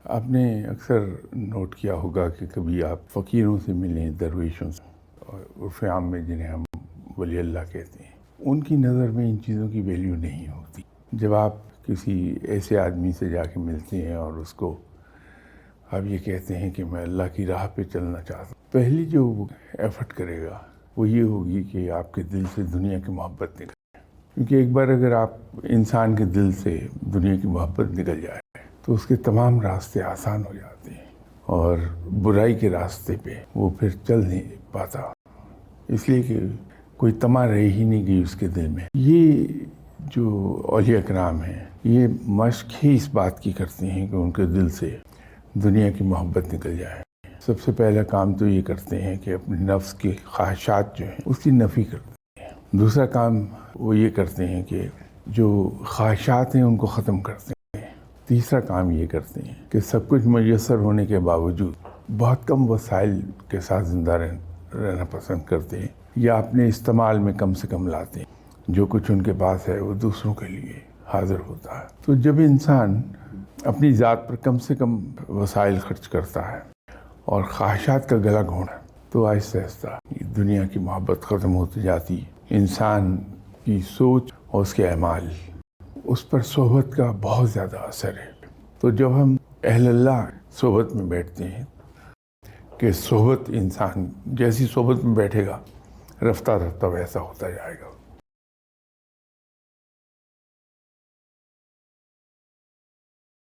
آپ نے اکثر نوٹ کیا ہوگا کہ کبھی آپ فقیروں سے ملیں، درویشوں سے، اور عرف عام میں جنہیں ہم ولی اللہ کہتے ہیں، ان کی نظر میں ان چیزوں کی ویلیو نہیں ہوتی۔ جب آپ کسی ایسے آدمی سے جا کے ملتے ہیں اور اس کو آپ یہ کہتے ہیں کہ میں اللہ کی راہ پہ چلنا چاہتا ہوں، پہلی جو ایفرٹ کرے گا وہ یہ ہوگی کہ آپ کے دل سے دنیا کی محبت نکل جائے، کیونکہ ایک بار اگر آپ انسان کے دل سے دنیا کی محبت نکل جائے تو اس کے تمام راستے آسان ہو جاتے ہیں، اور برائی کے راستے پہ وہ پھر چل نہیں پاتا، اس لیے کہ کوئی طمع رہ ہی نہیں گئی اس کے دل میں۔ یہ جو اولیاء کرام ہیں یہ مشق ہی اس بات کی کرتے ہیں کہ ان کے دل سے دنیا کی محبت نکل جائے۔ سب سے پہلا کام تو یہ کرتے ہیں کہ اپنے نفس کی خواہشات جو ہیں اس کی نفی کرتے ہیں۔ دوسرا کام وہ یہ کرتے ہیں کہ جو خواہشات ہیں ان کو ختم کرتے ہیں۔ تیسرا کام یہ کرتے ہیں کہ سب کچھ میسر ہونے کے باوجود بہت کم وسائل کے ساتھ زندہ رہنا پسند کرتے ہیں، یا اپنے استعمال میں کم سے کم لاتے ہیں۔ جو کچھ ان کے پاس ہے وہ دوسروں کے لیے حاضر ہوتا ہے۔ تو جب انسان اپنی ذات پر کم سے کم وسائل خرچ کرتا ہے اور خواہشات کا گلا گھونٹا، تو آہستہ آہستہ دنیا کی محبت ختم ہوتی جاتی۔ انسان کی سوچ اور اس کے اعمال، اس پر صحبت کا بہت زیادہ اثر ہے۔ تو جب ہم اہل اللہ صحبت میں بیٹھتے ہیں کہ صحبت انسان جیسی صحبت میں بیٹھے گا رفتہ رفتہ ویسا ہوتا جائے گا۔